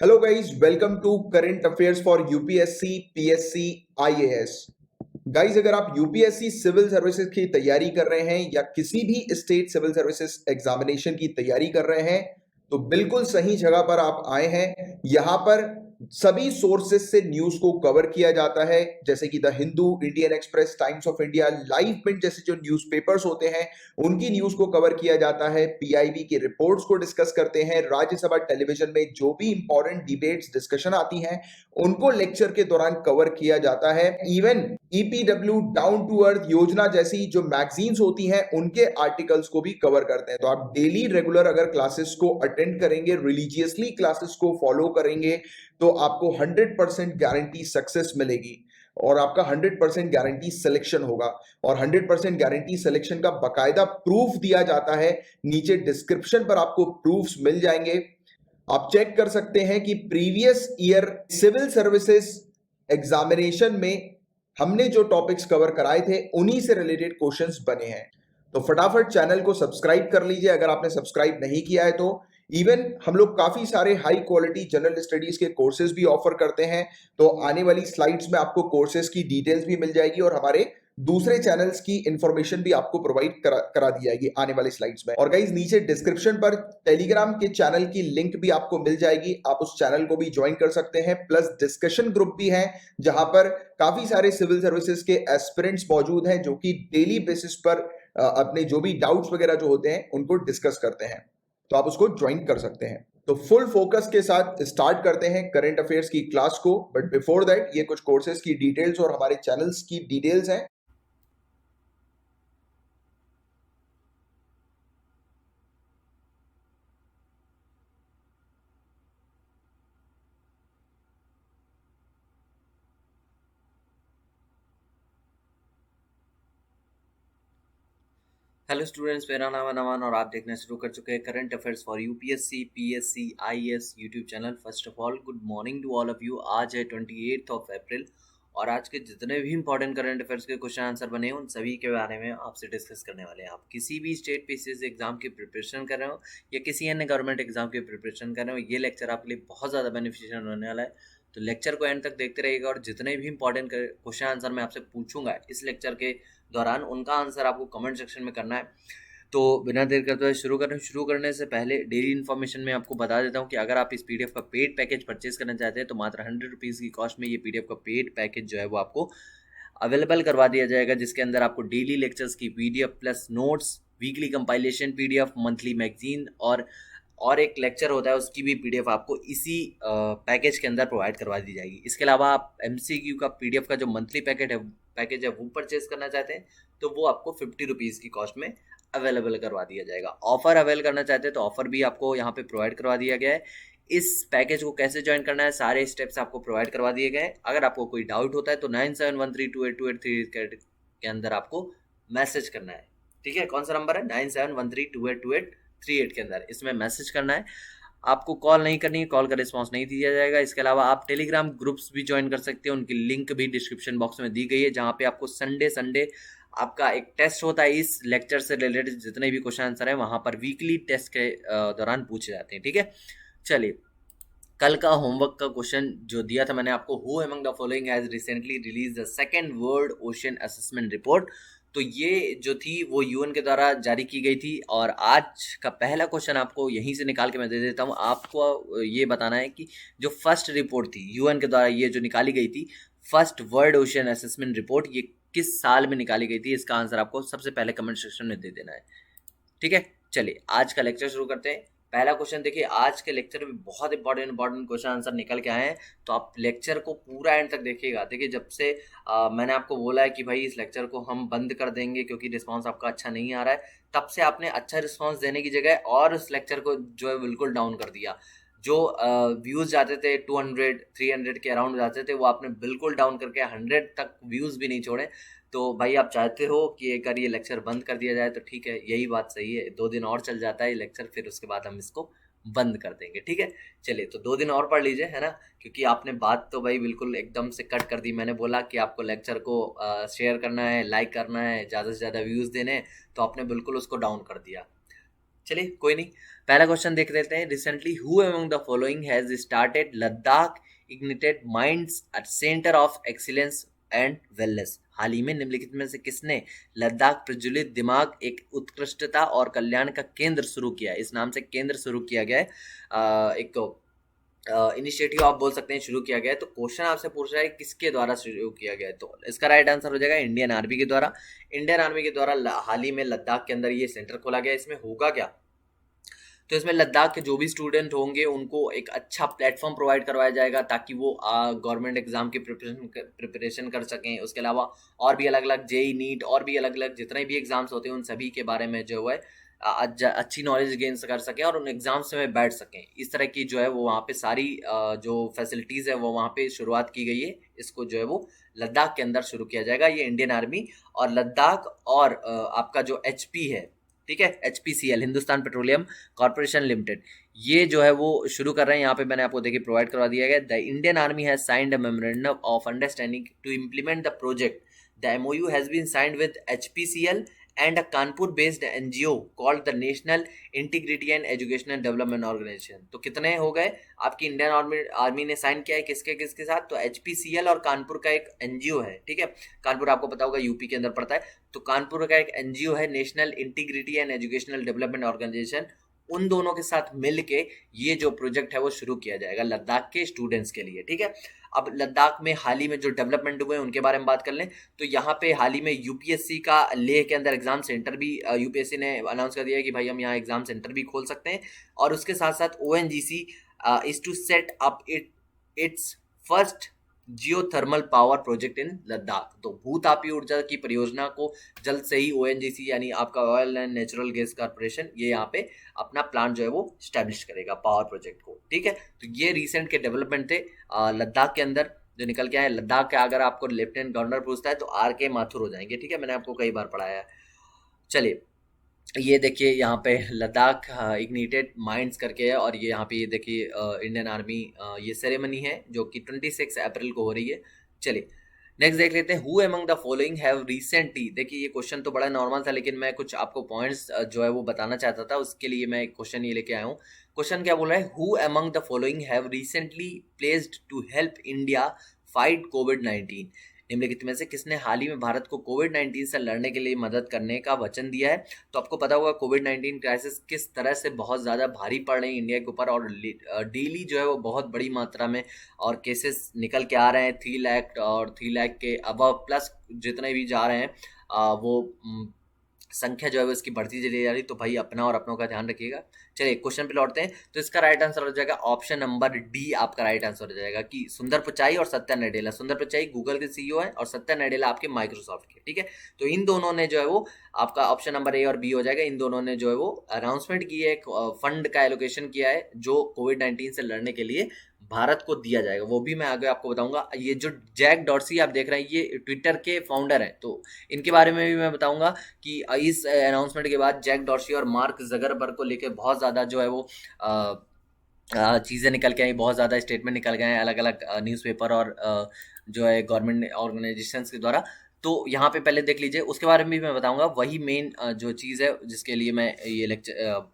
Hello guys, welcome to current affairs for UPSC PSC IAS. Guys, अगर आप UPSC civil services की तैयारी कर रहे हैं या किसी भी स्टेट सिविल सर्विसेज एग्जामिनेशन की तैयारी कर रहे हैं तो बिल्कुल सही जगह पर आप आए हैं। यहां पर सभी सोर्सेज से न्यूज को कवर किया जाता है, जैसे कि the Hindu, Indian express, times of India, live minute जैसे जो न्यूज़पेपर्स होते हैं उनकी न्यूज को कवर किया जाता है। पीआईबी की रिपोर्ट्स को डिस्कस करते हैं। राज्यसभा टेलीविजन में जो भी इंपॉर्टेंट डिबेट्स डिस्कशन आती हैं उनको लेक्चर के दौरान कवर किया जाता है। Even EPW, down to earth Yojana जैसी जो मैगजीन्स होती हैं उनके आर्टिकल्स को भी कवर करते हैं। तो आप डेली रेगुलर अगर क्लासेस को अटेंड करेंगे, रिलीजियसली क्लासेस को फॉलो करेंगे तो आपको 100% गारंटी सक्सेस मिलेगी और आपका 100% गारंटी सिलेक्शन होगा। और 100% गारंटी सिलेक्शन का बकायदा प्रूफ दिया जाता है। नीचे डिस्क्रिप्शन पर आपको प्रूफ्स मिल जाएंगे। आप चेक कर सकते हैं कि previous year civil services examination में हमने जो टॉपिक्स कवर कराए थे उन्हीं से रिलेटेड क्वेश्चंस बने हैं। तो फटाफट चैनल को सब्सक्राइब कर लीजिए अगर आपने सब्सक्राइब नहीं किया है तो। इवन हम लोग काफी सारे हाई क्वालिटी जनरल स्टडीज के कोर्सेज भी ऑफर करते हैं। तो आने वाली स्लाइड्स में आपको कोर्सेज की डिटेल्स भी मिल जाएगी और हमारे दूसरे चैनल्स की इंफॉर्मेशन भी आपको प्रोवाइड करा दी जाएगी आने वाली स्लाइड्स में। और गाइस, नीचे डिस्क्रिप्शन पर टेलीग्राम के चैनल की लिंक भी आपको मिल जाएगी, आप उस चैनल को भी ज्वाइन कर सकते हैं। प्लस डिस्कशन ग्रुप भी है जहां पर काफी सारे सिविल सर्विसेज के एस्पिरेंट्स मौजूद हैं जो कि डेली बेसिस पर अपने जो भी डाउट्स वगैरह जो होते हैं उनको डिस्कस करते हैं। तो आप उसको ज्वाइन कर सकते हैं। तो फुल फोकस के साथ स्टार्ट करते हैं करंट अफेयर्स की क्लास को। बट बिफोर दैट ये कुछ कोर्सेज की डिटेल्स और हमारे चैनल्स की डिटेल्स हैं। हेलो स्टूडेंट्स, मेरा नाम है नमान और आप देखना शुरू कर चुके हैं current affairs for UPSC PSC IAS YouTube channel. First of all good morning to all of you. आज है 28 अप्रैल और आज के जितने भी इंपॉर्टेंट करंट अफेयर्स के क्वेश्चन आंसर बने हैं उन सभी के बारे में आपसे डिस्कस करने वाले हैं। आप किसी भी स्टेट पीसीएस एग्जाम की प्रिपरेशन कर रहे हो या किसी अन्य गवर्नमेंट एग्जाम की प्रिपरेशन कर रहे हो, ये लेक्चर आपके लिए बहुत ज़्यादा बेनिफिशियल होने वाला है। तो लेक्चर को एंड तक देखते रहिएगा और जितने भी इंपॉर्टेंट क्वेश्चन आंसर मैं आपसे पूछूंगा इस लेक्चर के दौरान उनका आंसर आपको कमेंट सेक्शन में करना है। तो बिना देर करते हुए शुरू करने से पहले डेली इन्फॉर्मेशन में आपको बता देता हूँ कि अगर आप इस पीडीएफ का पेड पैकेज परचेज करना चाहते हैं तो मात्र 100 रुपीज़ की कॉस्ट में ये पीडीएफ का पेड पैकेज जो है वो आपको अवेलेबल करवा दिया जाएगा, जिसके अंदर आपको डेली लेक्चर्स की PDF plus notes, weekly compilation PDF, monthly magazine और एक लेक्चर होता है उसकी भी पीडीएफ आपको इसी पैकेज के अंदर प्रोवाइड करवा दी जाएगी। इसके अलावा आप एमसीक्यू का पीडीएफ का जो मंथली पैकेज है वो परचेज करना चाहते हैं तो वो आपको 50 रुपीज़ की कॉस्ट में अवेलेबल करवा दिया जाएगा। ऑफर अवेल करना चाहते हैं तो ऑफर भी आपको यहाँ पे प्रोवाइड करवा दिया गया है। इस पैकेज को कैसे ज्वाइन करना है सारे स्टेप्स आपको प्रोवाइड करवा दिए गए हैं। अगर आपको कोई डाउट होता है तो 9713282838 के अंदर आपको मैसेज करना है। ठीक है, कौन सा नंबर है? 9713282838 के अंदर इसमें मैसेज करना है। आपको कॉल नहीं करनी है, कॉल का रिस्पांस नहीं दिया जाएगा। इसके अलावा आप टेलीग्राम ग्रुप्स भी ज्वाइन कर सकते हैं, उनकी लिंक भी डिस्क्रिप्शन बॉक्स में दी गई है, जहाँ पे आपको संडे आपका एक टेस्ट होता है। इस लेक्चर से रिलेटेड जितने भी क्वेश्चन आंसर है वहाँ पर वीकली टेस्ट के दौरान पूछे जाते हैं। ठीक है, चलिए कल का होमवर्क का क्वेश्चन जो दिया था मैंने आपको, who among the following has recently release the second world ocean assessment report. तो ये जो थी वो यूएन के द्वारा जारी की गई थी और आज का पहला क्वेश्चन आपको यहीं से निकाल के मैं दे देता हूँ। आपको ये बताना है कि जो फर्स्ट रिपोर्ट थी यूएन के द्वारा ये जो निकाली गई थी first world ocean assessment report, ये किस साल में निकाली गई थी, इसका आंसर आपको सबसे पहले कमेंट सेक्शन में दे देना है। ठीक है, चलिए आज का लेक्चर शुरू करते हैं। पहला क्वेश्चन देखिए, आज के लेक्चर में बहुत इंपॉर्टेंट क्वेश्चन आंसर निकल के आए हैं, तो आप लेक्चर को पूरा एंड तक देखिएगा। देखिए जब से मैंने आपको बोला है कि भाई इस लेक्चर को हम बंद कर देंगे क्योंकि रिस्पांस आपका अच्छा नहीं आ रहा है, तब से आपने अच्छा रिस्पांस देने की जगह और इस लेक्चर को जो है बिल्कुल डाउन कर दिया। जो व्यूज़ जाते थे 200-300 के अराउंड जाते थे वो आपने बिल्कुल डाउन करके 100 तक व्यूज़ भी नहीं छोड़े। तो भाई आप चाहते हो कि एक बार ये लेक्चर बंद कर दिया जाए तो ठीक है, यही बात सही है। 2 दिन और चल जाता है ये लेक्चर, फिर उसके बाद हम इसको बंद कर देंगे। ठीक है, चलिए तो 2 दिन और पढ़ लीजिए, है ना, क्योंकि आपने बात तो भाई बिल्कुल एकदम से कट कर दी। मैंने बोला कि आपको लेक्चर को शेयर करना है, लाइक करना है, ज़्यादा से ज़्यादा व्यूज़ देने हैं, तो आपने बिल्कुल उसको डाउन कर दिया। चलिए कोई नहीं, पहला क्वेश्चन देख लेते हैं। Recently who among the following has started Ladakh ignited minds at centre of excellence and wellness. हाल ही में निम्नलिखित में से किसने लद्दाख प्रज्वलित दिमाग एक उत्कृष्टता और कल्याण का केंद्र शुरू किया? इस नाम से केंद्र शुरू किया गया है, एक इनिशिएटिव आप बोल सकते हैं शुरू किया गया है। तो क्वेश्चन आपसे पूछ रहा है किसके द्वारा शुरू किया गया है, तो इसका राइट आंसर हो जाएगा इंडियन आर्मी के द्वारा। इंडियन आर्मी के द्वारा हाल ही में लद्दाख के अंदर ये सेंटर खोला गया। इसमें होगा क्या, तो इसमें लद्दाख के जो भी स्टूडेंट होंगे उनको एक अच्छा प्लेटफॉर्म प्रोवाइड करवाया जाएगा ताकि वो गवर्नमेंट एग्जाम की प्रिपरेशन कर सकें। उसके अलावा और भी अलग अलग जेई नीट और भी अलग अलग जितने भी एग्जाम्स होते हैं उन सभी के बारे में जो है अच्छी नॉलेज गेन कर सकें और उन एग्जाम्स में बैठ सकें। इस तरह की जो है वो वहाँ पे सारी जो फैसिलिटीज़ है वो वहाँ पे शुरुआत की गई है। इसको जो है वो लद्दाख के अंदर शुरू किया जाएगा। ये इंडियन आर्मी और लद्दाख और आपका जो एचपी है, ठीक है, HPCL Hindustan petroleum corporation limited, ये जो है वो शुरू कर रहे हैं। यहाँ पे मैंने आपको देखिए प्रोवाइड करवा दिया गया। The Indian army has signed a memorandum of understanding to implement the project. The MOU has been signed with HPCL and a Kanpur based NGO called the National Integrity and Educational Development Organization। तो कितने हो गए आपकी Indian army ने sign किया है किसके किसके साथ? तो एचपीसीएल और कानपुर का एक एनजीओ है, ठीक है। कानपुर आपको पता होगा यूपी के अंदर पड़ता है। तो कानपुर का एक एनजीओ है national integrity and educational development organisation. उन दोनों के साथ मिल के ये जो प्रोजेक्ट है वो शुरू किया जाएगा लद्दाख के स्टूडेंट्स के लिए, ठीक है। अब लद्दाख में हाल ही में जो डेवलपमेंट हुए हैं उनके बारे में बात कर लें तो यहाँ पे हाल ही में यूपीएससी का लेह के अंदर एग्जाम सेंटर भी यूपीएससी ने अनाउंस कर दिया है कि भाई हम यहाँ एग्जाम सेंटर भी खोल सकते हैं। और उसके साथ साथ ONGC is to set up its first geothermal power project in Ladakh. तो भूतापीय ऊर्जा की परियोजना को जल्द से ही ओएनजीसी यानी आपका oil and natural gas corporation ये यहाँ पे अपना प्लान जो है वो स्टैब्लिश करेगा पावर प्रोजेक्ट को, ठीक है। तो ये रिसेंट के डेवलपमेंट थे लद्दाख के अंदर जो निकल के आए। लद्दाख के अगर आपको लेफ्टिनेंट गवर्नर पूछता है तो आर के माथुर हो जाएंगे, ठीक है, मैंने आपको कई बार पढ़ाया है। चलिए ये देखिए यहाँ पे लद्दाख इग्निटेड माइंड्स करके है और ये यहाँ पे ये देखिए इंडियन आर्मी ये सेरेमनी है जो कि 26 अप्रैल को हो रही है। चलिए नेक्स्ट देख लेते हैं। Who among the following have recently, देखिए ये क्वेश्चन तो बड़ा नॉर्मल था लेकिन मैं कुछ आपको पॉइंट्स जो है वो बताना चाहता था, उसके लिए मैं एक क्वेश्चन ये लेके आया हूँ। क्वेश्चन क्या बोल रहा है? Who among the following have recently placed to help India fight कोविड-19। निम्नलिखित में से किसने हाल ही में भारत को कोविड-19 से लड़ने के लिए मदद करने का वचन दिया है? तो आपको पता होगा कोविड-19 क्राइसिस किस तरह से बहुत ज़्यादा भारी पड़ रही है इंडिया के ऊपर और डेली जो है वो बहुत बड़ी मात्रा में और केसेस निकल के आ रहे हैं 3 लाख और 3 लाख के अबव प्लस जितने भी जा रहे हैं वो संख्या जो है वो इसकी बढ़ती चली जा रही। तो भाई अपना और अपनों का ध्यान रखिएगा। चलिए क्वेश्चन पे लौटते हैं। तो इसका राइट आंसर हो जाएगा ऑप्शन नंबर डी, आपका राइट आंसर हो जाएगा कि सुंदर पिचाई और सत्या नडेला। सुंदर पिचाई गूगल के सीईओ हैं और सत्या नडेला आपके माइक्रोसॉफ्ट के, ठीक है। तो इन दोनों ने जो है वो आपका ऑप्शन नंबर ए और बी हो जाएगा। इन दोनों ने जो है वो अनाउंसमेंट की है, फंड का एलोकेशन किया है जो कोविड-19 से लड़ने के लिए भारत को दिया जाएगा। वो भी मैं आगे आपको बताऊंगा। ये जो जैक डॉर्सी आप देख रहे हैं ये ट्विटर के फाउंडर हैं, तो इनके बारे में भी मैं बताऊंगा कि इस अनाउंसमेंट के बाद जैक डॉर्सी और मार्क जगरबर्ग को लेकर बहुत ज़्यादा जो है वो चीज़ें निकल के आई, बहुत ज़्यादा स्टेटमेंट निकल गए हैं अलग अलग न्यूज़पेपर और जो है गवर्नमेंट ऑर्गेनाइजेशंस के द्वारा। तो यहाँ पे पहले देख लीजिए, उसके बारे में भी मैं बताऊंगा। वही मेन जो चीज़ है जिसके लिए मैं ये लेक्चर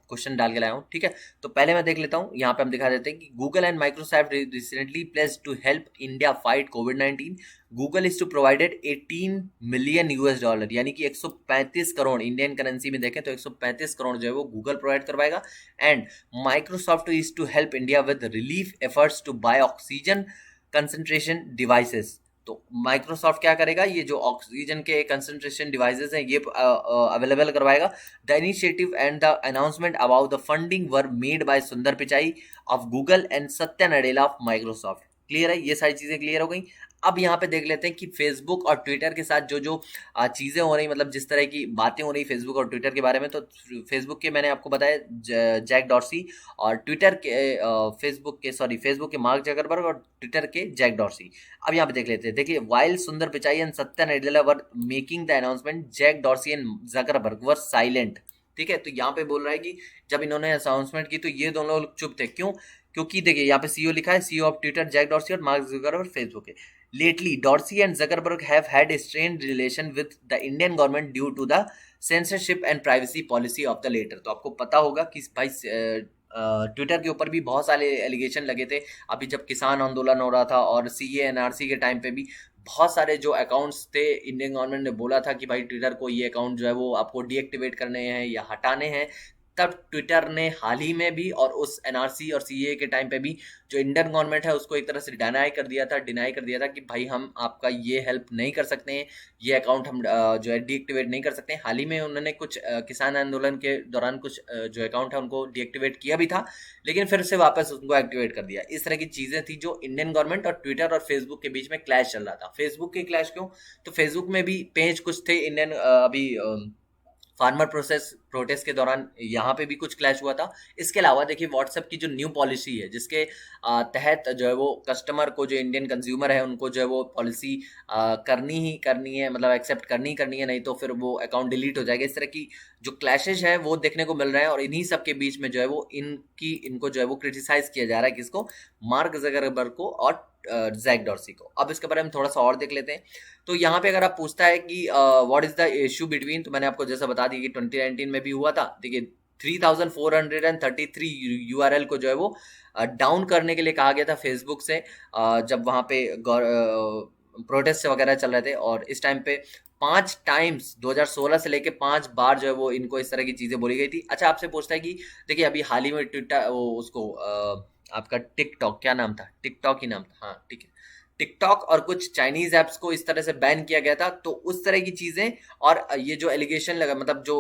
क्वेश्चन डाल के लाया हूँ, ठीक है। तो पहले मैं देख लेता हूँ, यहाँ पे हम दिखा देते हैं कि Google and Microsoft recently placed to help India fight कोविड-19। Google is to provided 18 million US dollar यानी कि 135 करोड़, इंडियन करेंसी में देखें तो 135 करोड़ जो है वो गूगल प्रोवाइड करवाएगा। And Microsoft is to help India with relief efforts to buy oxygen concentration devices. तो माइक्रोसॉफ्ट क्या करेगा? ये जो ऑक्सीजन के कंसंट्रेशन डिवाइसेस हैं ये अवेलेबल करवाएगा। The initiative and the announcement about the funding were made by Sundar Pichai of Google and Satya Nadella of Microsoft. Clear है? ये सारी चीजें क्लियर हो गई। अब यहाँ पे देख लेते हैं कि फेसबुक और ट्विटर के साथ जो जो चीज़ें हो रही, मतलब जिस तरह की बातें हो रही फेसबुक और ट्विटर के बारे में। तो फेसबुक के मैंने आपको बताया जैक डॉर्सी और ट्विटर के फेसबुक के मार्क जकरबर्ग और ट्विटर के जैक डॉर्सी। अब यहाँ पे देख लेते हैं। देखिए, while Sundar Pichai and Satya Nadella were making the announcement, Jack Dorsey and Zuckerberg were silent. ठीक है, तो यहाँ पे बोल रहा है कि जब इन्होंने अनाउंसमेंट की तो ये दोनों लोग चुप थे। क्यों? क्योंकि देखिए यहाँ पे सीईओ लिखा है, CEO of Twitter Jack Dorsey और मार्क जकरबर्ग फेसबुक के। Lately, Dorsey and Zuckerberg have had a strained relation with the Indian government due to the censorship and privacy policy of the letter. तो आपको पता होगा कि भाई Twitter के ऊपर भी बहुत सारे एलिगेशन लगे थे अभी जब किसान आंदोलन हो रहा था, और सीए एनआरसी के टाइम पे भी बहुत सारे जो अकाउंट्स थे, इंडियन गवर्नमेंट ने बोला था कि भाई ट्विटर को ये अकाउंट जो है वो आपको डीएक्टिवेट करने हैं या हटाने हैं। तब ट्विटर ने हाल ही में भी और उस एनआरसी और सीए के टाइम पे भी जो इंडियन गवर्नमेंट है उसको एक तरह से डिनाई कर दिया था कि भाई हम आपका ये हेल्प नहीं कर सकते हैं, ये अकाउंट हम जो है डीएक्टिवेट नहीं कर सकते हैं। हाल ही में उन्होंने कुछ किसान आंदोलन के दौरान कुछ जो अकाउंट है उनको डीएक्टिवेट किया भी था, लेकिन फिर से वापस उनको एक्टिवेट कर दिया। इस तरह की चीजें थी जो इंडियन गवर्नमेंट और ट्विटर और फेसबुक के बीच में क्लैश चल रहा था। फेसबुक के क्लैश क्यों? तो फेसबुक में भी पेज कुछ थे इंडियन अभी फार्मर प्रोटेस्ट के दौरान यहाँ पे भी कुछ क्लैश हुआ था। इसके अलावा देखिए व्हाट्सएप की जो न्यू पॉलिसी है जिसके तहत जो है वो कस्टमर को, जो इंडियन कंज्यूमर है उनको जो है वो पॉलिसी करनी ही करनी है, मतलब एक्सेप्ट करनी है, नहीं तो फिर वो अकाउंट डिलीट हो जाएगा। इस तरह की जो क्लैशेज है वो देखने को मिल रहे हैं और इन्हीं सब के बीच में जो है वो इनको जो है वो क्रिटिसाइज किया जा रहा है, किसको? मार्क ज़करबर्ग को और जैक डॉर्सी को। अब इसके बारे में थोड़ा सा और देख लेते हैं। तो यहाँ पे अगर आप पूछता है कि what is the issue between, तो मैंने आपको जैसा बता दी कि 2019 में भी हुआ था। देखिए 3433 यूआरएल को जो है वो डाउन करने के लिए कहा गया था फेसबुक से, जब वहाँ पे प्रोटेस्ट वगैरह चल रहे थे। और इस टाइम पे 5 टाइम्स 2016 से लेके 5 बार जो है वो इनको इस तरह की चीजें बोली गई थी। अच्छा, आपसे पूछता है कि देखिए अभी हाल ही में ट्विटर वो उसको आपका टिकटॉक, क्या नाम था? टिकटॉक ही नाम था, हाँ ठीक है। टिकटॉक और कुछ चाइनीज ऐप्स को इस तरह से बैन किया गया था। तो उस तरह की चीजें और ये जो एलिगेशन लगा, मतलब जो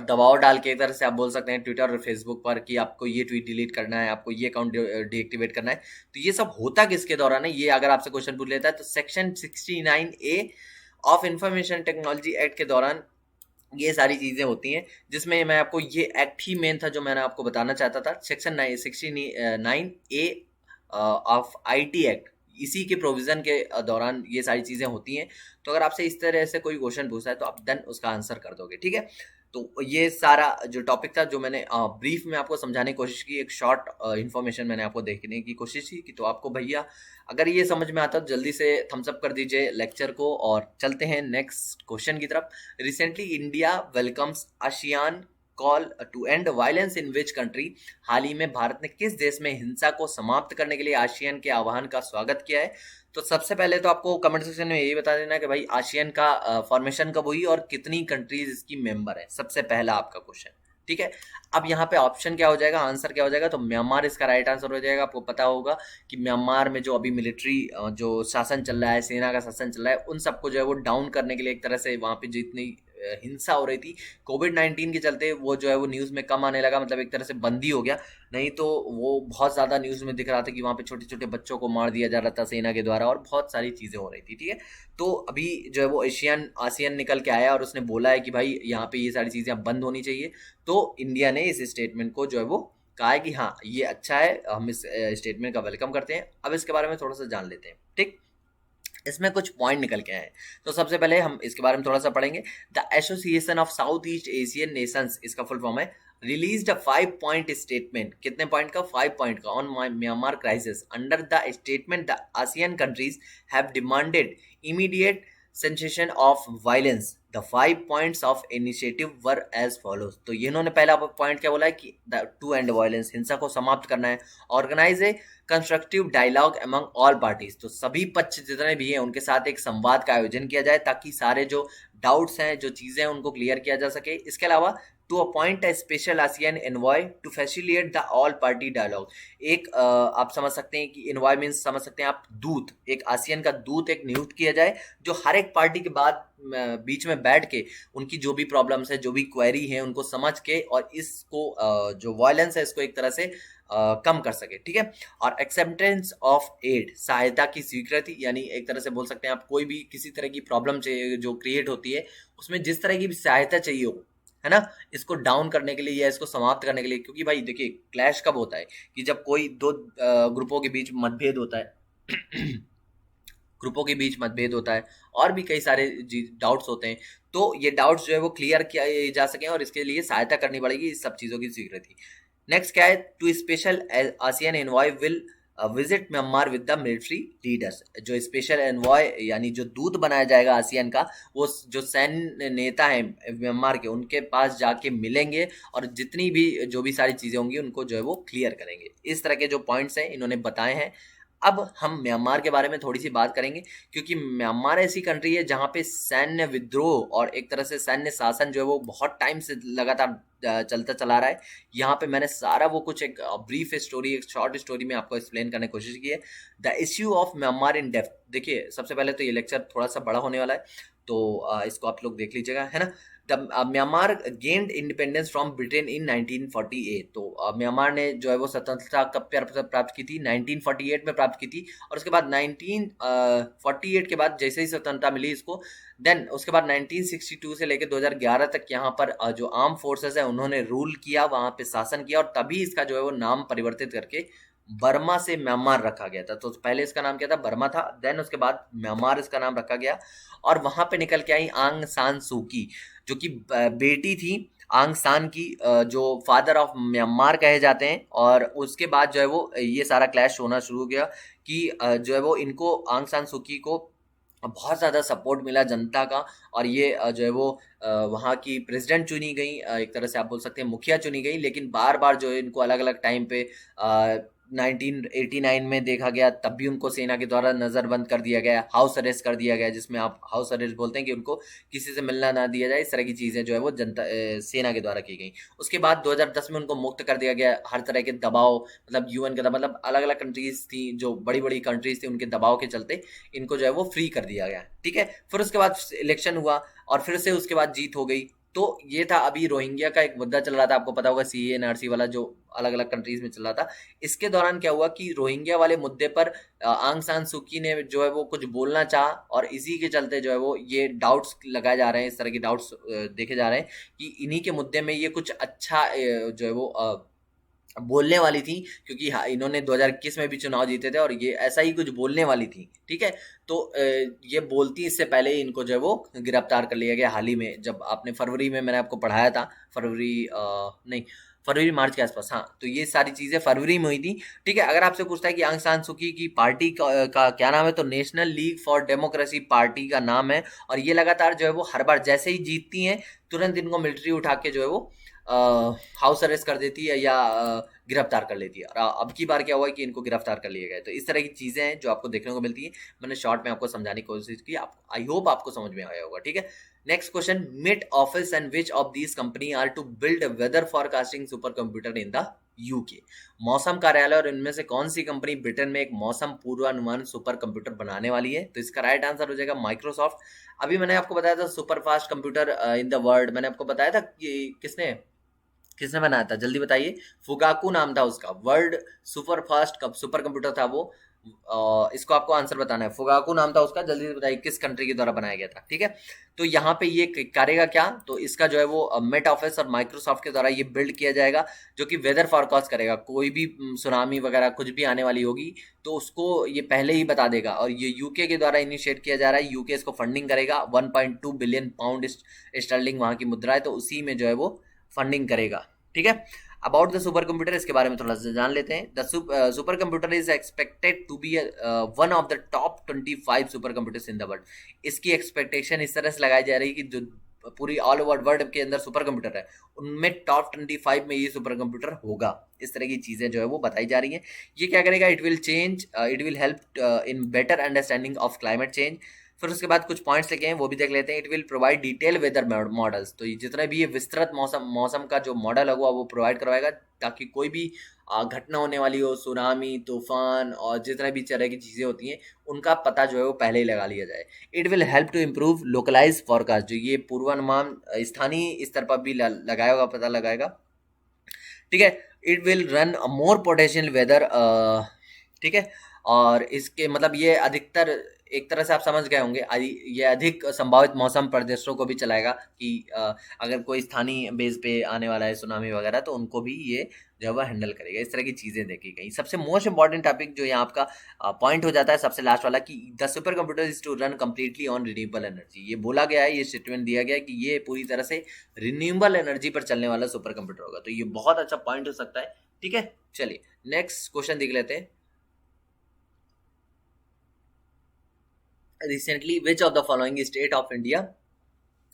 दबाव डाल के एक तरह से आप बोल सकते हैं ट्विटर और फेसबुक पर कि आपको ये ट्वीट डिलीट करना है, आपको ये अकाउंट डीएक्टिवेट करना है। तो ये सब होता किसके दौरान है? ये अगर आपसे क्वेश्चन पूछ लेता है तो section 69A of information technology act के दौरान ये सारी चीजें होती हैं, जिसमें मैं आपको ये एक्ट ही मेन था जो मैंने आपको बताना चाहता था। Section 69A of IT act, इसी के प्रोविजन के दौरान ये सारी चीजें होती हैं। तो अगर आपसे इस तरह से कोई क्वेश्चन पूछता है तो आप देन उसका आंसर कर दोगे, ठीक है। तो ये सारा जो टॉपिक था जो मैंने ब्रीफ में आपको समझाने की कोशिश की, एक शॉर्ट इन्फॉर्मेशन मैंने आपको देखने की कोशिश की। तो आपको भैया अगर ये समझ में आता तो जल्दी से थम्स अप कर दीजिए लेक्चर को और चलते हैं नेक्स्ट क्वेश्चन की तरफ। Recently India welcomes ASEAN call to end violence in which country? हाल ही में भारत ने किस देश में हिंसा को समाप्त करने के लिए आसियान के आह्वान का स्वागत किया है? तो सबसे पहले तो आपको कमेंट सेक्शन में यही बता देना कि भाई आसियान का फॉर्मेशन कब हुई और कितनी कंट्रीज इसकी मेंबर है, सबसे पहला आपका क्वेश्चन, ठीक है। अब यहाँ पे ऑप्शन क्या हो जाएगा, आंसर क्या हो जाएगा? तो म्यांमार इसका राइट आंसर हो जाएगा। आपको पता होगा कि म्यांमार में जो अभी मिलिट्री जो शासन चल रहा है, सेना का शासन चल रहा है, उन सबको जो है वो डाउन करने के लिए एक तरह से वहाँ पे जितनी हिंसा हो रही थी कोविड-19 के चलते, वो जो है वो न्यूज़ में कम आने लगा, मतलब एक तरह से बंदी हो गया। नहीं तो वो बहुत ज़्यादा न्यूज़ में दिख रहा था कि वहाँ पे छोटे-छोटे बच्चों को मार दिया जा रहा था सेना के द्वारा और बहुत सारी चीज़ें हो रही थी, ठीक है। तो अभी जो है वो आसियान निकल के आया और उसने बोला है कि भाई यहाँ पे ये सारी चीज़ें अब बंद होनी चाहिए। तो इंडिया ने इस स्टेटमेंट को जो है वो कहा है कि हाँ ये अच्छा है, हम इस स्टेटमेंट का वेलकम करते हैं। अब इसके बारे में थोड़ा सा जान लेते हैं, ठीक। इसमें कुछ पॉइंट निकल के आए हैं। तो सबसे पहले हम इसके बारे में थोड़ा सा पढ़ेंगे। The Association of South East Asian Nations, इसका फुल फॉर्म है, रिलीज्ड अ 5 पॉइंट स्टेटमेंट। कितने पॉइंट का? 5 पॉइंट का, on Myanmar crisis. Under the statement the ASEAN countries have demanded immediate cessation of violence. The 5 points of initiative were as follows. तो ये इन्होंने पहला point क्या बोला है कि टू एंड वायलेंस, हिंसा को समाप्त करना है। Organise a constructive dialogue among all parties, तो सभी पक्ष जितने भी हैं उनके साथ एक संवाद का आयोजन किया जाए ताकि सारे जो डाउट्स हैं, जो चीजें हैं, उनको क्लियर किया जा सके। इसके अलावा to appoint a special ASEAN envoy to facilitate the all party dialogue. एक आप समझ सकते हैं कि एनवॉय मीन्स समझ सकते हैं आप दूत, एक आसियान का दूत एक नियुक्त किया जाए जो हर एक पार्टी के बाद बीच में बैठ के उनकी जो भी प्रॉब्लम्स है, जो भी क्वेरी है, उनको समझ के और इसको जो वायलेंस है इसको एक तरह से कम कर सके, ठीक है। और एक्सेप्टेंस ऑफ एड, सहायता की स्वीकृति, यानी एक तरह से बोल सकते हैं आप कोई भी किसी तरह की प्रॉब्लम जो क्रिएट होती है उसमें जिस तरह की भी सहायता चाहिए हो, है ना, इसको डाउन करने के लिए या इसको समाप्त करने के लिए। क्योंकि भाई देखिए क्लैश कब होता है कि जब कोई दो ग्रुपों के बीच मतभेद होता है ग्रुपों के बीच मतभेद होता है और भी कई सारे डाउट्स होते हैं। तो ये डाउट्स जो है वो क्लियर किया जा सके और इसके लिए सहायता करनी पड़ेगी, इस सब चीज़ों की स्वीकृति। नेक्स्ट क्या है? Two special ASEAN envoy will visit Myanmar with the military leaders. जो स्पेशल एनवॉय यानी जो दूत बनाया जाएगा आसियान का, वो जो सैन्य नेता है म्यांमार के, उनके पास जाके मिलेंगे और जितनी भी जो भी सारी चीजें होंगी उनको जो है वो क्लियर करेंगे। इस तरह के जो पॉइंट्स हैं इन्होंने बताए हैं। अब हम म्यांमार के बारे में थोड़ी सी बात करेंगे, क्योंकि म्यांमार ऐसी कंट्री है जहां पे सैन्य विद्रोह और एक तरह से सैन्य शासन जो है वो बहुत टाइम से लगातार चलता चला रहा है। यहाँ पे मैंने सारा वो कुछ एक ब्रीफ स्टोरी, एक शॉर्ट स्टोरी में आपको एक्सप्लेन करने की कोशिश की है। The issue of Myanmar in depth. देखिए, सबसे पहले तो ये लेक्चर थोड़ा सा बड़ा होने वाला है, तो इसको आप लोग देख लीजिएगा, है ना। Myanmar gained independence from Britain in 1948। तो म्यांमार ने जो है वो स्वतंत्रता कब प्राप्त की थी? 1948 में प्राप्त की थी। और उसके बाद 1948 के बाद जैसे ही स्वतंत्रता मिली इसको, देन उसके बाद 1962 से लेकर 2011 तक यहाँ पर जो आर्म फोर्सेस है उन्होंने रूल किया, वहां पे शासन किया, और तभी इसका जो है वो नाम परिवर्तित करके बर्मा से म्यांमार रखा गया था। तो पहले इसका नाम क्या था? बर्मा था। देन उसके बाद म्यांमार इसका नाम रखा गया, और वहां पे निकल के आई आंग सान सू की, जो कि बेटी थी आंग सान की, जो फादर ऑफ म्यांमार कहे जाते हैं। और उसके बाद जो है वो ये सारा क्लैश होना शुरू हो गया कि जो है वो इनको आंग सान सू की को बहुत ज़्यादा सपोर्ट मिला जनता का, और ये जो है वो वहाँ की प्रेसिडेंट चुनी गई, एक तरह से आप बोल सकते हैं मुखिया चुनी गई। लेकिन बार बार जो है इनको अलग अलग टाइम पे 1989 में देखा गया, तब भी उनको सेना के द्वारा नज़रबंद कर दिया गया, हाउस अरेस्ट कर दिया गया, जिसमें आप हाउस अरेस्ट बोलते हैं कि उनको किसी से मिलना ना दिया जाए। इस तरह की चीज़ें जो है वो जनता सेना के द्वारा की गई। उसके बाद 2010 में उनको मुक्त कर दिया गया हर तरह के दबाव, मतलब यूएन का दबाव, मतलब अलग अलग कंट्रीज थी, जो बड़ी बड़ी कंट्रीज थी, उनके दबाव के चलते इनको जो है वो फ्री कर दिया गया। ठीक है, फिर उसके बाद इलेक्शन हुआ और फिर से उसके बाद जीत हो गई। तो ये था, अभी रोहिंग्या का एक मुद्दा चल रहा था, आपको पता होगा, CA-NRC वाला, जो अलग अलग कंट्रीज में चल रहा था। इसके दौरान क्या हुआ कि रोहिंग्या वाले मुद्दे पर आंग सान सूकी ने जो है वो कुछ बोलना चाहा, और इसी के चलते जो है वो ये डाउट्स लगाए जा रहे हैं, इस तरह के डाउट्स देखे जा रहे हैं कि इन्हीं के मुद्दे में ये कुछ अच्छा जो है वो बोलने वाली थी, क्योंकि हाँ, इन्होंने 2021 में भी चुनाव जीते थे और ये ऐसा ही कुछ बोलने वाली थी। ठीक है, तो ये बोलती, इससे पहले ही इनको जो है वो गिरफ्तार कर लिया गया हाल ही में, जब आपने फरवरी में मैंने आपको पढ़ाया था, फरवरी नहीं, फरवरी मार्च के आसपास, हाँ। तो ये सारी चीज़ें फरवरी में हुई थी। ठीक है, अगर आपसे पूछता है कि आंग सान सूकी की पार्टी का क्या नाम है, तो national league for democracy party का नाम है। और ये लगातार जो है वो हर बार जैसे ही जीतती हैं, तुरंत इनको मिलिट्री उठा के जो है वो हाउस अरेस्ट कर देती है, या गिरफ्तार कर लेती है। और अब की बार क्या हुआ कि इनको गिरफ्तार कर लिया गया। तो इस तरह की चीज़ें हैं जो आपको देखने को मिलती है। मैंने शॉर्ट में आपको समझाने की कोशिश की, आप आई होप आपको समझ में आया होगा। ठीक है, next question, Met Office and which of these company are to build weather forecasting super computer in the UK. मौसम कार्यालय और इनमें से कौन सी कंपनी ब्रिटेन में एक मौसम पूर्वानुमान सुपर कंप्यूटर बनाने वाली है? तो इसका राइट आंसर हो जाएगा माइक्रोसॉफ्ट। अभी मैंने आपको बताया था super fast computer in the world, मैंने आपको बताया था कि किसने किसने बनाया था, जल्दी बताइए। फुगाकू नाम था उसका, world super fast super computer था वो। इसको आपको आंसर बताना है, फुगाकू नाम था उसका, जल्दी से बताइए किस कंट्री के द्वारा बनाया गया था। ठीक है, तो यहाँ पे ये करेगा क्या, तो इसका जो है वो मेट ऑफिस और माइक्रोसॉफ्ट के द्वारा ये बिल्ड किया जाएगा, जो कि वेदर फॉरकास्ट करेगा। कोई भी सुनामी वगैरह कुछ भी आने वाली होगी तो उसको ये पहले ही बता देगा। और ये यूके के द्वारा इनिशिएट किया जा रहा है, यूके इसको फंडिंग करेगा, 1.2 बिलियन पाउंड स्टर्लिंग वहाँ की मुद्रा है, तो उसी में जो है वो फंडिंग करेगा। ठीक है, अबाउट द सुपर कंप्यूटर, इसके बारे में थोड़ा सा जान लेते हैं। The super computer is expected to be one of the top 25 super computers in the world. इसकी एक्सपेक्टेशन इस तरह से लगाई जा रही है कि जो पूरी ऑल ओवर वर्ल्ड के अंदर सुपर कंप्यूटर है, उनमें टॉप 25 में ये सुपर कंप्यूटर होगा। इस तरह की चीजें जो है वो बताई जा रही हैं। ये क्या करेगा, it will help in better understanding of climate change. फिर उसके बाद कुछ पॉइंट्स लिखे हैं, वो भी देख लेते हैं। It will provide detail weather models, तो ये जितने भी ये विस्तृत मौसम का जो मॉडल होगा वो प्रोवाइड करवाएगा, ताकि कोई भी घटना होने वाली हो, सुनामी, तूफान और जितने भी तरह की चीज़ें होती हैं, उनका पता जो है वो पहले ही लगा लिया जाए। It will help to improve localize forecast, जो ये पूर्वानुमान स्थानीय स्तर पर भी लगाएगा, पता लगाएगा। ठीक है, it will run more potential weather. ठीक है, और इसके मतलब ये अधिकतर, एक तरह से आप समझ गए होंगे, ये अधिक संभावित मौसम प्रदेशों को भी चलाएगा कि अगर कोई स्थानीय बेस पे आने वाला है सुनामी वगैरह, तो उनको भी ये जो है वह हैंडल करेगा। इस तरह की चीज़ें देखी गई। सबसे मोस्ट इंपॉर्टेंट टॉपिक जो यहाँ आपका पॉइंट हो जाता है, सबसे लास्ट वाला, कि the super computer is to run completely on renewable energy. ये बोला गया है, ये स्टेटमेंट दिया गया है कि ये पूरी तरह से रिन्यूएबल एनर्जी पर चलने वाला सुपर कंप्यूटर होगा। तो ये बहुत अच्छा पॉइंट हो सकता है। ठीक है, चलिए नेक्स्ट क्वेश्चन देख लेते हैं। Recently which of the following state of India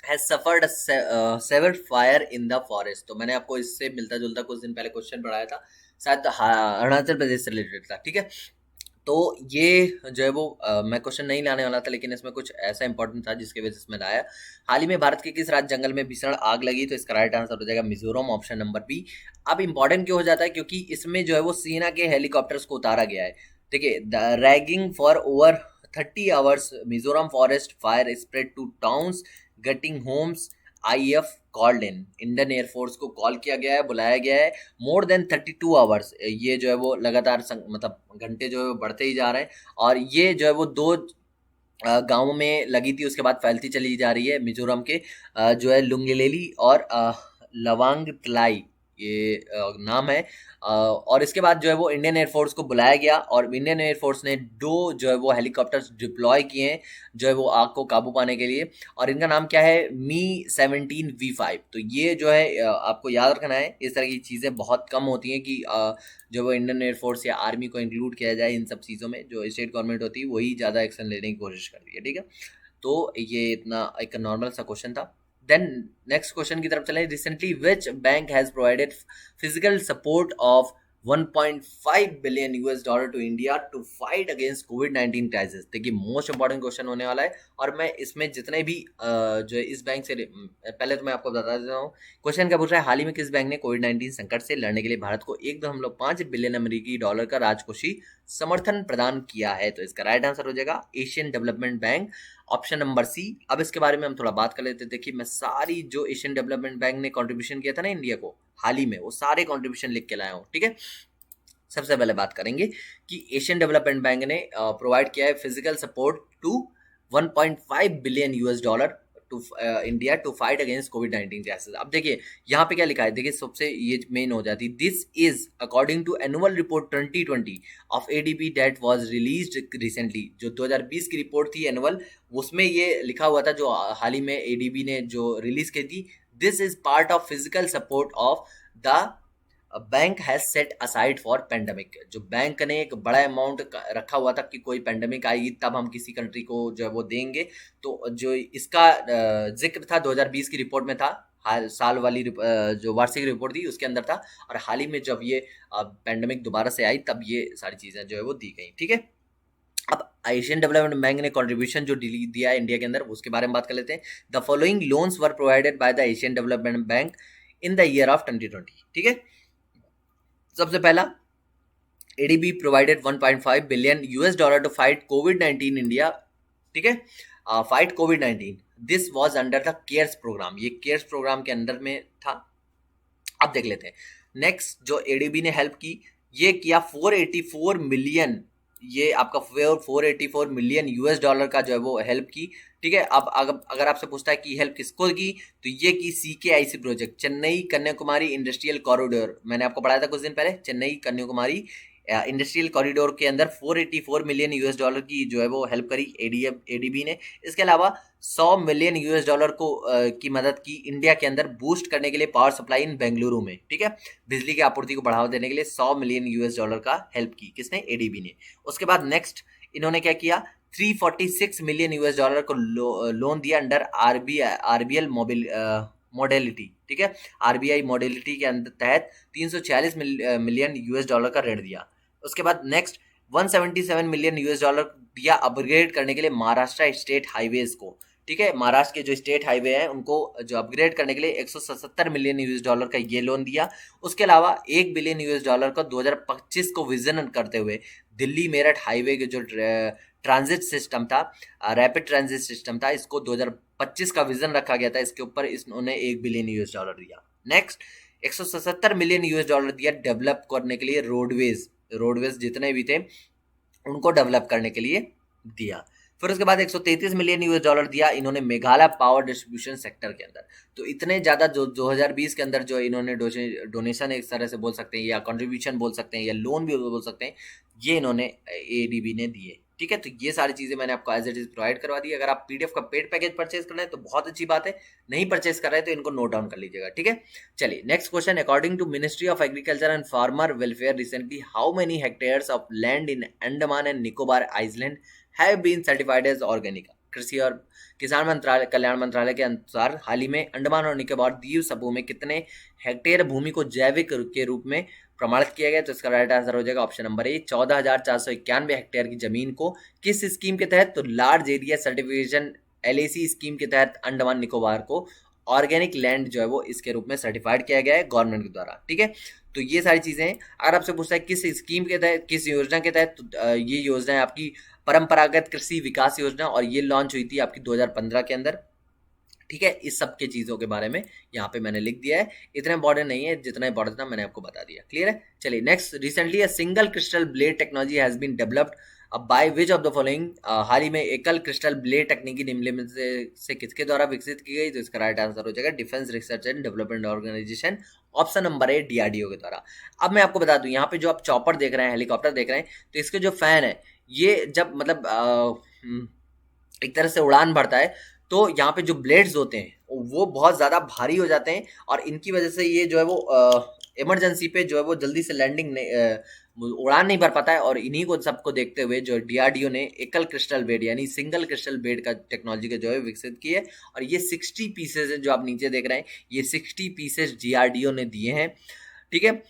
has suffered severe fire in the forest. तो मैंने आपको इससे मिलता जुलता कुछ दिन पहले क्वेश्चन पढ़ाया था, शायद अरुणाचल प्रदेश से रिलेटेड था, ठीक है। तो ये जो है वो मैं क्वेश्चन नहीं लाने वाला था, लेकिन इसमें कुछ ऐसा इंपॉर्टेंट था जिसकी वजह से इसमें लाया। हाल ही में भारत के किस राज्य जंगल में भीषण आग लगी? तो इसका राइट आंसर हो जाएगा मिजोरम, ऑप्शन नंबर बी। अब इंपॉर्टेंट क्यों हो जाता है? क्योंकि इसमें जो है वो सेना के हेलीकॉप्टर्स को उतारा गया है। देखिए, the raging for over 30 hours Mizoram forest fire spread to towns gutting homes, IAF called in. Indian air force को कॉल किया गया है, बुलाया गया है। मोर देन 32 आवर्स, ये जो है वो लगातार मतलब घंटे जो है वो बढ़ते ही जा रहे हैं। और ये जो है वो दो गांवों में लगी थी, उसके बाद फैलती चली जा रही है। मिजोरम के जो है लुंगलेली और लवांग तलाई, ये नाम है। और इसके बाद जो है वो इंडियन एयरफोर्स को बुलाया गया और इंडियन एयरफोर्स ने दो जो है वो हेलीकॉप्टर्स डिप्लॉय किए हैं जो है वो आग को काबू पाने के लिए। और इनका नाम क्या है? मी 17V5। तो ये जो है आपको याद रखना है। इस तरह की चीज़ें बहुत कम होती हैं कि जो वो इंडियन एयरफोर्स या आर्मी को इंक्लूड किया जाए इन सब चीज़ों में। जो स्टेट गवर्नमेंट होती है वही ज़्यादा एक्शन लेने की कोशिश करती है, ठीक है। तो ये इतना एक नॉर्मल सा क्वेश्चन था। देन नेक्स्ट क्वेश्चन की तरफ चलें। Recently which bank has provided physical support of 1.5 billion US dollar to India to fight against कोविड-19 क्राइसिस? देखिए, मोस्ट इंपॉर्टेंट क्वेश्चन होने वाला है। और मैं इसमें जितने भी जो है इस बैंक से पहले तो मैं आपको बता देता हूँ। क्वेश्चन क्या पूछ रहा है? हाल ही में किस बैंक ने कोविड-19 संकट से लड़ने के लिए भारत को 1.5 बिलियन अमेरिकी डॉलर का राजकोषीय समर्थन प्रदान किया है? तो इसका राइट आंसर हो जाएगा Asian Development Bank, option number C. अब इसके बारे में हम थोड़ा बात कर लेते हैं। देखिए, मैं सारी जो एशियन डेवलपमेंट बैंक ने कंट्रीब्यूशन किया था ना इंडिया को हाल ही में, वो सारे कंट्रीब्यूशन लिख के लाया हूँ, ठीक है। सबसे पहले बात करेंगे कि एशियन डेवलपमेंट बैंक ने प्रोवाइड किया है physical support to 1.5 billion US dollar to India to fight against कोविड-19 क्राइसिस। अब देखिए यहाँ पे क्या लिखा है, देखिए सबसे ये मेन हो जाती है। This is according to annual report 2020 of ADB that was released recently. जो 2020 की रिपोर्ट थी एनुअल, उसमें ये लिखा हुआ था, जो हाल ही में एडीबी ने जो रिलीज की थी। This is part of physical support of the bank has set aside for pandemic. जो बैंक ने एक बड़ा अमाउंट रखा हुआ था कि कोई पेंडेमिक आएगी तब हम किसी कंट्री को जो है वो देंगे। तो जो इसका जिक्र था 2020 की रिपोर्ट में था, हाल साल वाली जो वार्षिक रिपोर्ट थी उसके अंदर था। और हाल ही में जब ये पेंडेमिक दोबारा से आई तब ये सारी चीज़ें जो है वो दी गई, ठीक है। अब एशियन डेवलपमेंट बैंक ने कंट्रीब्यूशन जो दिया है इंडिया के अंदर, उसके बारे में बात कर लेते हैं। The following loans were provided by the Asian Development Bank in the year of 2020, ठीक है। सबसे पहला, ADB provided 1.5 billion US dollar to fight कोविड-19 इंडिया, ठीक है, फाइट कोविड-19। This was under the CARES program. ये केयर्स प्रोग्राम के अंदर में था। अब देख लेते हैं नेक्स्ट जो एडीबी ने हेल्प की, ये किया 484 मिलियन, ये आपका 484 मिलियन यूएस डॉलर का जो है वो हेल्प की, ठीक है। अब अगर आपसे पूछता है कि हेल्प किसको की, तो ये की CKIC project, Chennai Kanyakumari industrial corridor. मैंने आपको पढ़ाया था कुछ दिन पहले, चेन्नई कन्याकुमारी इंडस्ट्रियल कॉरिडोर के अंदर 484 मिलियन यूएस डॉलर की जो है वो हेल्प करी एडीबी ने। इसके अलावा 100 मिलियन यूएस डॉलर को की मदद की इंडिया के अंदर बूस्ट करने के लिए पावर सप्लाई इन बेंगलुरु में, ठीक है। बिजली की आपूर्ति को बढ़ावा देने के लिए 100 मिलियन यूएस डॉलर का हेल्प की, किसने? एडीबी ने। उसके बाद नेक्स्ट इन्होंने क्या किया, 346 मिलियन यूएस डॉलर को लोन दिया अंडर आरबीएल मॉडेलिटी, ठीक है। आरबीआई मॉडेलिटी के तहत 346 मिलियन यूएस डॉलर का ऋण दिया। उसके बाद नेक्स्ट 177 मिलियन यूएस डॉलर दिया अपग्रेड करने के लिए महाराष्ट्र स्टेट हाईवेज को, ठीक है। महाराष्ट्र के जो स्टेट हाईवे हैं उनको जो अपग्रेड करने के लिए 177 मिलियन यूएस डॉलर का ये लोन दिया। उसके अलावा 1 बिलियन यूएस डॉलर का 2025 को विजन करते हुए दिल्ली मेरठ हाईवे के जो ट्रांजिट सिस्टम था, रैपिड ट्रांजिट सिस्टम था, इसको 2025 का विजन रखा गया था। इसके ऊपर इन्होंने 1 बिलियन यूएस डॉलर दिया। नेक्स्ट 177 मिलियन यूएस डॉलर दिया डेवलप करने के लिए रोडवेज जितने भी थे उनको डेवलप करने के लिए दिया। फिर उसके बाद 133 मिलियन यूएस डॉलर दिया इन्होंने मेघालय पावर डिस्ट्रीब्यूशन सेक्टर के अंदर। तो इतने ज़्यादा जो 2020 के अंदर जो इन्होंने डोनेशन एक तरह से बोल सकते हैं, या कंट्रीब्यूशन बोल सकते हैं, या लोन भी बोल सकते हैं, ये इन्होंने एडीबी ने दिए, ठीक है। तो ये सारी चीजें मैंने आपको एज इट इज प्रोवाइड करवा दी। अगर आप पीडीएफ का पेड पैकेज परचेज करना है तो बहुत अच्छी बात है, नहीं परचेज कर रहे हैं तो इनको नोट डाउन कर लीजिएगा, ठीक है। चलिए next question, according to Ministry of Agriculture and Farmer Welfare recently how many hectares of land in Andaman and Nicobar island have been certified as organic. कृषि और किसान मंत्रालय कल्याण मंत्रालय के अनुसार हाल ही में अंडमान और निकोबार द्वीप समूह में कितने हेक्टेयर भूमि को जैविक के रूप में प्रमाणित किया गया। तो इसका राइट आंसर हो जाएगा ऑप्शन नंबर ए, 14,491 हेक्टेयर की जमीन को किस स्कीम के तहत, तो large area certification LAC scheme के तहत अंडमान निकोबार को ऑर्गेनिक लैंड जो है वो इसके रूप में सर्टिफाइड किया गया है गवर्नमेंट के द्वारा, ठीक है। तो ये सारी चीजें हैं। अगर आपसे पूछता है किस स्कीम के तहत, किस योजना के तहत, तो ये योजना है आपकी परंपरागत कृषि विकास योजना, और ये लॉन्च हुई थी आपकी 2015 के अंदर, ठीक है। इस सब के चीजों के बारे में यहाँ पे मैंने लिख दिया है, इतना इंपॉर्टेंट नहीं है, जितना इंपॉर्टेंट था मैंने आपको बता दिया, क्लियर है। चलिए next, recently a single crystal blade technology has been developed by which of the following. हाल ही में एकल क्रिस्टल ब्लेड तकनीकी निम्नलिखित से किसके द्वारा विकसित की गई। तो इसका राइट आंसर हो जाएगा Defence Research and Development Organisation, option number A DRDO के द्वारा। अब मैं आपको बता दूं, यहाँ पे जो आप चॉपर देख रहे हैं, हेलीकॉप्टर देख रहे हैं, तो इसके जो फैन है ये जब मतलब एक तरह से उड़ान भरता है तो यहाँ पे जो ब्लेड्स होते हैं वो बहुत ज़्यादा भारी हो जाते हैं, और इनकी वजह से ये जो है वो इमरजेंसी पे जो है वो जल्दी से लैंडिंग उड़ान नहीं भर पाता है। और इन्हीं को सबको देखते हुए जो डीआरडीओ ने एकल क्रिस्टल बेड यानी सिंगल क्रिस्टल बेड का टेक्नोलॉजी का जो है विकसित की है, और ये 60 पीसेज हैं जो आप नीचे देख रहे हैं, ये 60 पीसेज डीआरडीओ ने दिए हैं, ठीक है।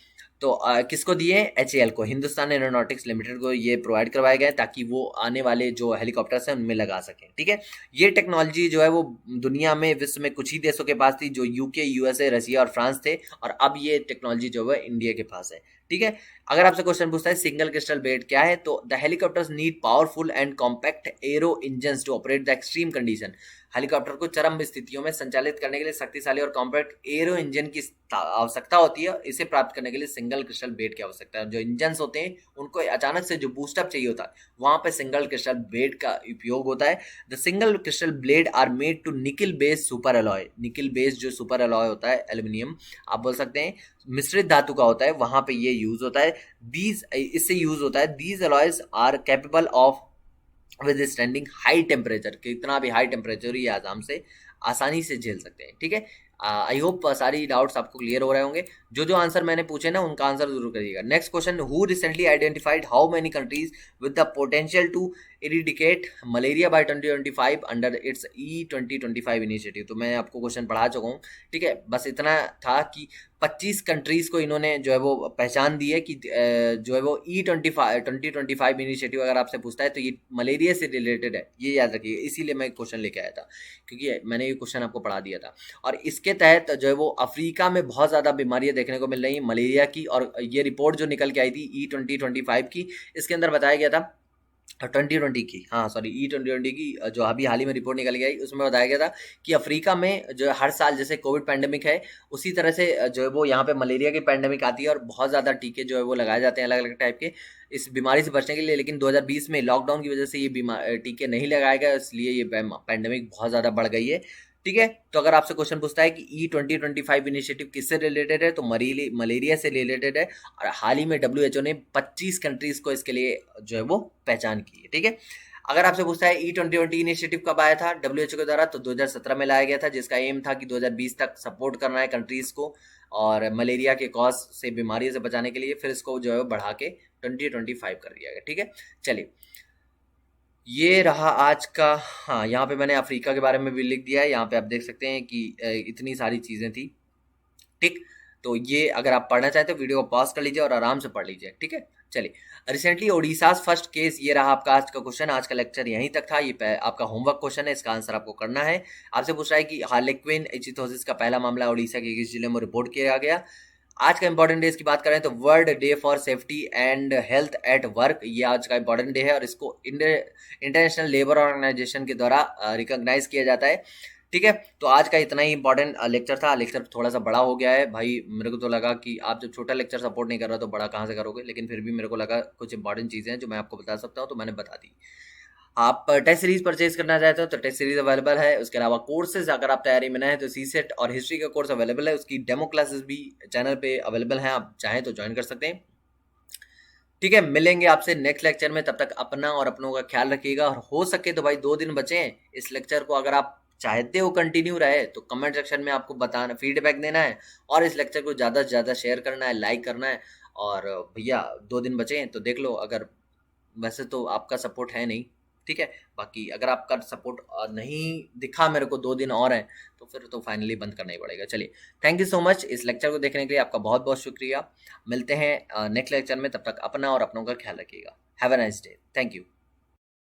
तो किसको दिए, एचएएल को, हिंदुस्तान एरोनॉटिक्स लिमिटेड को ये प्रोवाइड करवाए गए ताकि वो आने वाले जो हेलीकॉप्टर्स हैं उनमें लगा सकें, ठीक है। ये टेक्नोलॉजी जो है वो दुनिया में, विश्व में कुछ ही देशों के पास थी, जो यूके, यूएसए, रशिया और फ्रांस थे, और अब ये टेक्नोलॉजी जो है इंडिया के पास है, ठीक है। अगर आपसे क्वेश्चन पूछता है सिंगल क्रिस्टल बेड क्या है, तो the helicopters need powerful and compact aero engines to operate the extreme condition. Helicopter को चरम स्थितियों में संचालित करने के लिए शक्तिशाली और कॉम्पैक्ट एरो इंजन की आवश्यकता होती है। इसे प्राप्त करने के लिए सिंगल क्रिस्टल बेड की आवश्यकता है। जो इंजन होते हैं उनको अचानक से जो बूस्टअप चाहिए होता है, वहां पे सिंगल क्रिस्टल बेड का उपयोग होता है। The single crystal blade are made to nickel based super alloy. Nickel based जो सुपर अलॉय होता है, एल्यूमिनियम आप बोल सकते हैं, मिश्रित धातु का होता है, वहां पे ये यूज होता है। इससे यूज होता है। These alloys are capable of withstanding high temperature, कितना भी हाई टेम्परेचर ही आराम से आसानी से झेल सकते हैं, ठीक है। आई होप सारी डाउट्स आपको क्लियर हो रहे होंगे। जो आंसर मैंने पूछे ना उनका आंसर जरूर करिएगा। Next question, who recently identified how many countries with the potential to eradicate malaria by 2025 under its E2025 initiative. तो मैं आपको क्वेश्चन पढ़ा चुका हूँ, ठीक है। बस इतना था कि 25 कंट्रीज को इन्होंने जो है वो पहचान दी है कि जो है वो E2025 इनिशिएटिव अगर आपसे पूछता है तो ये मलेरिया से रिलेटेड है, ये याद रखिए। इसीलिए मैं क्वेश्चन लेके आया था, क्योंकि मैंने ये क्वेश्चन आपको पढ़ा दिया था। और इसके तहत जो है वो अफ्रीका में बहुत ज़्यादा बीमारियां देखने को मिल रही हैं मलेरिया की, और ये रिपोर्ट जो निकल के आई थी E2025 की, इसके अंदर बताया गया था 2020 की, हाँ सॉरी E2020 की जो अभी हाल ही में रिपोर्ट निकल गई, उसमें बताया गया था कि अफ्रीका में जो हर साल जैसे कोविड पैंडेमिक है उसी तरह से जो है वो यहाँ पे मलेरिया की पैंडेमिक आती है, और बहुत ज़्यादा टीके जो है वो लगाए जाते हैं अलग अलग टाइप के इस बीमारी से बचने के लिए। लेकिन 2020 में लॉकडाउन की वजह से ये टीके नहीं लगाए गए, इसलिए ये पैंडेमिक बहुत ज़्यादा बढ़ गई है, ठीक है। तो अगर आपसे क्वेश्चन पूछता है कि E2025 इनिशिएटिव किससे रिलेटेड है, तो मलेरिया से रिलेटेड है, और हाल ही में WHO ने 25 कंट्रीज को इसके लिए जो है वो पहचान की है, ठीक है। अगर आपसे पूछता है E2020 इनिशिएटिव कब आया था WHO के द्वारा, तो 2017 में लाया गया था, जिसका एम था कि 2020 तक सपोर्ट करना है कंट्रीज को और मलेरिया के कॉज से, बीमारी से बचाने के लिए। फिर इसको जो है बढ़ा के 2025 कर दिया गया, ठीक है। चलिए ये रहा आज का, हाँ यहाँ पे मैंने अफ्रीका के बारे में भी लिख दिया है, यहाँ पे आप देख सकते हैं कि इतनी सारी चीज़ें थी, ठीक। तो ये अगर आप पढ़ना चाहते हो वीडियो को पॉज कर लीजिए और आराम से पढ़ लीजिए, ठीक है। चलिए, रिसेंटली ओडिशा फर्स्ट केस, ये रहा आपका आज का क्वेश्चन। आज का लेक्चर यहीं तक था, ये आपका होमवर्क क्वेश्चन है, इसका आंसर आपको करना है। आपसे पूछ रहा है कि हार्लेक्विन इचिथोसिस का पहला मामला ओडिशा के किस जिले में रिपोर्ट किया गया। आज का इंपॉर्टेंट डेज की बात करें तो world day for safety and health at work, ये आज का इंपॉर्टेंट डे है, और इसको इंटरनेशनल लेबर ऑर्गेनाइजेशन के द्वारा रिकॉग्नाइज किया जाता है, ठीक है। तो आज का इतना ही इंपॉर्टेंट लेक्चर था। लेक्चर थोड़ा सा बड़ा हो गया है भाई, मेरे को तो लगा कि आप जब छोटा लेक्चर सपोर्ट नहीं कर रहा तो बड़ा कहाँ से करोगे, लेकिन फिर भी मेरे को लगा कुछ इंपॉर्टेंट चीज़ें हैं जो मैं आपको बता सकता हूँ, तो मैंने बता दी। आप टेस्ट सीरीज परचेज करना चाहते हो तो टेस्ट सीरीज अवेलेबल है। उसके अलावा कोर्सेज अगर आप तैयारी में ना है तो सीसेट और हिस्ट्री का कोर्स अवेलेबल है, उसकी डेमो क्लासेस भी चैनल पे अवेलेबल हैं, आप चाहें तो ज्वाइन कर सकते हैं। ठीक है, मिलेंगे आपसे नेक्स्ट लेक्चर में। तब तक अपना और अपनों का ख्याल रखिएगा, और हो सके तो भाई 2 दिन बचे हैं इस लेक्चर को, अगर आप चाहते हो कंटिन्यू रहे तो कमेंट सेक्शन में आपको बताना, फीडबैक देना है, और इस लेक्चर को ज़्यादा से ज़्यादा शेयर करना है, लाइक करना है। और भैया 2 दिन बचे हैं तो देख लो, अगर वैसे तो आपका सपोर्ट है नहीं, ठीक है, बाकी अगर आपका सपोर्ट नहीं दिखा मेरे को, 2 दिन और हैं, तो फिर तो फाइनली बंद करना ही पड़ेगा। चलिए, थैंक यू सो मच इस लेक्चर को देखने के लिए, आपका बहुत बहुत शुक्रिया। मिलते हैं नेक्स्ट लेक्चर में, तब तक अपना और अपनों का ख्याल रखिएगा। Have a nice day, thank you.